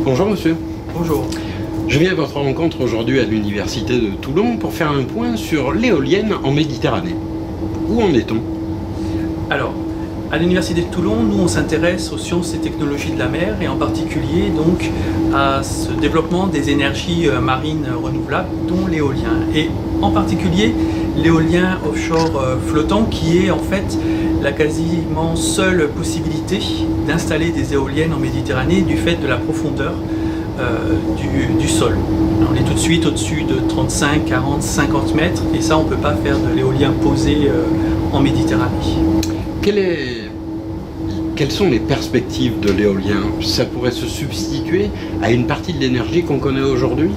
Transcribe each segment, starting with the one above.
Bonjour monsieur. Bonjour. Je viens à votre rencontre aujourd'hui à l'Université de Toulon pour faire un point sur l'éolienne en Méditerranée. Où en est-on? Alors, à l'Université de Toulon, nous on s'intéresse aux sciences et technologies de la mer et en particulier donc à ce développement des énergies marines renouvelables dont l'éolien. Et en particulier l'éolien offshore flottant qui est en fait la quasiment seule possibilité d'installer des éoliennes en Méditerranée du fait de la profondeur du sol. On est tout de suite au-dessus de 35, 40, 50 mètres et ça on ne peut pas faire de l'éolien posé en Méditerranée. Quelles sont les perspectives de l'éolien? Ça pourrait se substituer à une partie de l'énergie qu'on connaît aujourd'hui?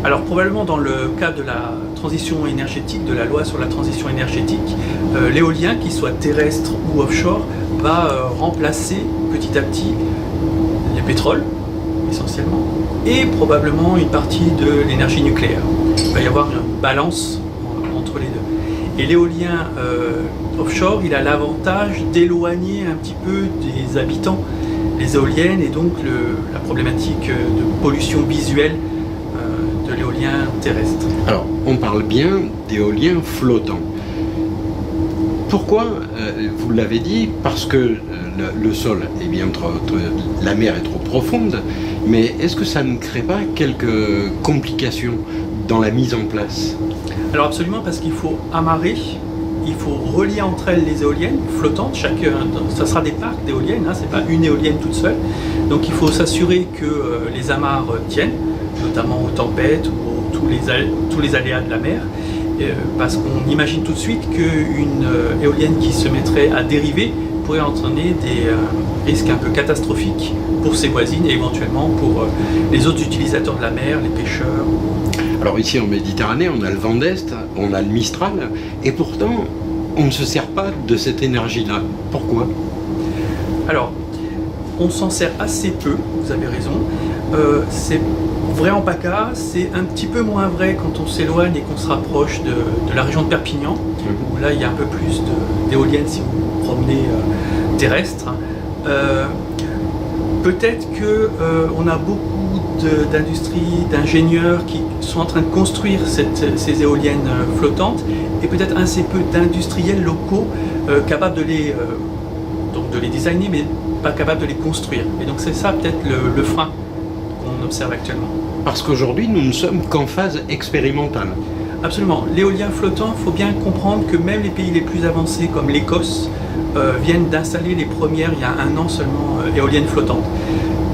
Alors probablement dans le cas de la transition énergétique, de la loi sur la transition énergétique, l'éolien, qu'il soit terrestre ou offshore, va remplacer petit à petit les pétroles, essentiellement, et probablement une partie de l'énergie nucléaire. Il va y avoir une balance entre les deux. Et l'éolien offshore, il a l'avantage d'éloigner un petit peu des habitants les éoliennes et donc la problématique de pollution visuelle de l'éolien terrestre. Alors, on parle bien d'éolien flottant. Pourquoi? Vous l'avez dit, parce que le sol est bien la mer est trop profonde, mais est-ce que ça ne crée pas quelques complications dans la mise en place? Alors absolument, parce qu'il faut amarrer, il faut relier entre elles les éoliennes flottantes, ça sera des parcs d'éoliennes, c'est pas une éolienne toute seule, donc il faut s'assurer que les amarres tiennent, notamment aux tempêtes ou tous les aléas de la mer, parce qu'on imagine tout de suite qu'une éolienne qui se mettrait à dériver pourrait entraîner des risques un peu catastrophiques pour ses voisines et éventuellement pour les autres utilisateurs de la mer, les pêcheurs. Alors ici en Méditerranée, on a le vent d'Est, on a le Mistral, et pourtant on ne se sert pas de cette énergie-là. Pourquoi? Alors, on s'en sert assez peu, vous avez raison. C'est vrai en PACA, c'est un petit peu moins vrai quand on s'éloigne et qu'on se rapproche de la région de Perpignan, où là il y a un peu plus d'éoliennes si vous vous promenez terrestre. Peut-être qu'on a beaucoup d'industries, d'ingénieurs qui sont en train de construire ces éoliennes flottantes et peut-être assez peu d'industriels locaux capables de les designer mais pas capables de les construire. Et donc c'est ça peut-être le frein qu'on observe actuellement. Parce qu'aujourd'hui nous ne sommes qu'en phase expérimentale. Absolument. L'éolien flottant, il faut bien comprendre que même les pays les plus avancés comme l'Écosse viennent d'installer les premières, il y a un an seulement, éoliennes flottantes.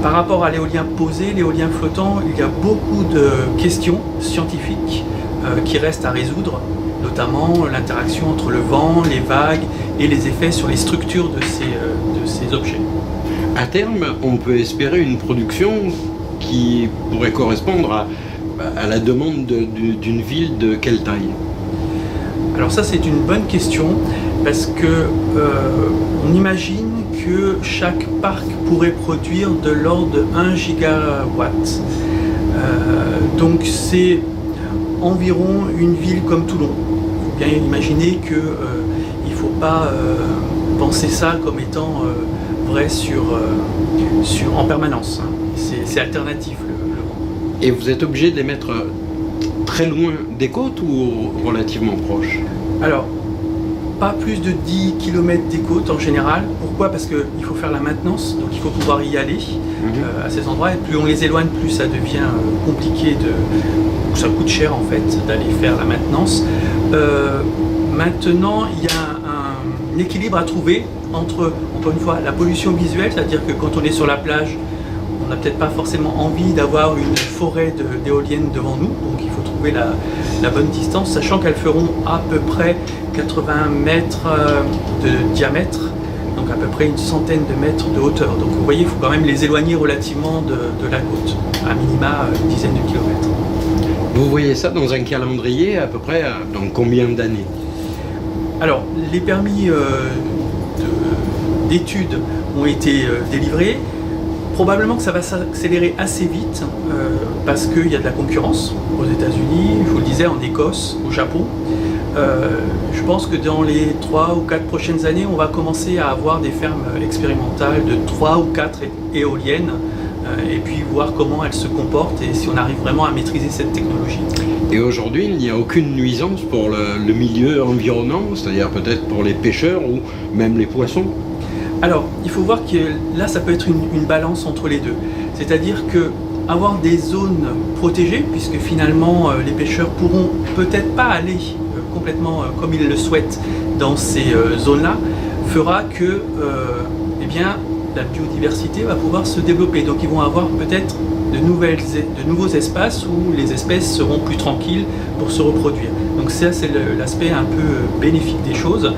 Par rapport à l'éolien posé, l'éolien flottant, il y a beaucoup de questions scientifiques qui restent à résoudre, notamment l'interaction entre le vent, les vagues et les effets sur les structures de ces objets. À terme, on peut espérer une production qui pourrait correspondre à la demande d'une ville de quelle taille? Alors ça c'est une bonne question parce que on imagine que chaque parc pourrait produire de l'ordre de 1 gigawatt. Donc c'est environ une ville comme Toulon. Il faut bien imaginer qu'il ne faut pas penser ça comme étant vrai en permanence. C'est alternatif le vent. Et vous êtes obligé de les mettre très loin des côtes ou relativement proches? Alors, pas plus de 10 km des côtes en général. Pourquoi? Parce qu'il faut faire la maintenance, donc il faut pouvoir y aller à ces endroits. Et plus on les éloigne, plus ça devient compliqué, ça coûte cher en fait d'aller faire la maintenance. Maintenant, il y a un équilibre à trouver entre, encore une fois, la pollution visuelle, c'est-à-dire que quand on est sur la plage, on n'a peut-être pas forcément envie d'avoir une forêt d'éoliennes devant nous, donc il faut trouver la bonne distance, sachant qu'elles feront à peu près 80 mètres de diamètre, donc à peu près une centaine de mètres de hauteur. Donc vous voyez, il faut quand même les éloigner relativement de la côte, à minima une dizaine de kilomètres. Vous voyez ça dans un calendrier à peu près dans combien d'années? Alors, les permis d'études ont été délivrés. Probablement que ça va s'accélérer assez vite parce qu'il y a de la concurrence aux États-Unis, je vous le disais, en Écosse, au Japon. Je pense que dans les 3 ou 4 prochaines années, on va commencer à avoir des fermes expérimentales de 3 ou 4 éoliennes et puis voir comment elles se comportent et si on arrive vraiment à maîtriser cette technologie. Et aujourd'hui, il n'y a aucune nuisance pour le milieu environnant, c'est-à-dire peut-être pour les pêcheurs ou même les poissons? Alors, il faut voir que là, ça peut être une balance entre les deux. C'est-à-dire que avoir des zones protégées, puisque finalement les pêcheurs pourront peut-être pas aller complètement comme ils le souhaitent dans ces zones-là, fera que eh bien, la biodiversité va pouvoir se développer. Donc ils vont avoir peut-être de nouveaux espaces où les espèces seront plus tranquilles pour se reproduire. Donc ça, c'est l'aspect un peu bénéfique des choses.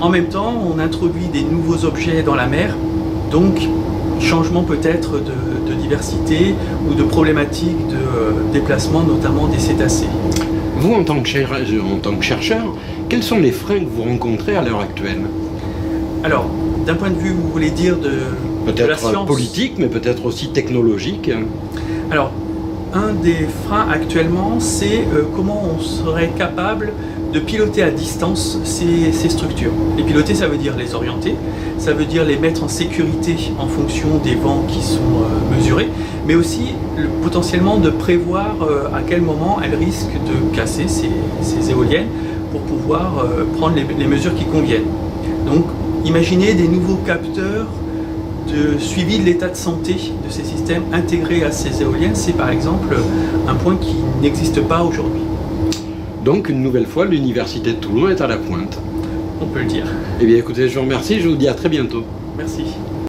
En même temps, on introduit des nouveaux objets dans la mer, donc changement peut-être de diversité ou de problématiques de déplacement, notamment des cétacés. Vous, en tant que chercheur, quels sont les freins que vous rencontrez à l'heure actuelle? Alors, d'un point de vue, vous voulez dire de la science? Peut-être politique, mais peut-être aussi technologique. Alors, un des freins actuellement, c'est comment on serait capable de piloter à distance ces structures. Les piloter, ça veut dire les orienter, ça veut dire les mettre en sécurité en fonction des vents qui sont mesurés, mais aussi potentiellement de prévoir à quel moment elles risquent de casser ces éoliennes pour pouvoir prendre les mesures qui conviennent. Donc, imaginez des nouveaux capteurs de suivi de l'état de santé de ces systèmes intégrés à ces éoliennes, c'est par exemple un point qui n'existe pas aujourd'hui. Donc, une nouvelle fois, l'Université de Toulon est à la pointe. On peut le dire. Eh bien, écoutez, je vous remercie, je vous dis à très bientôt. Merci.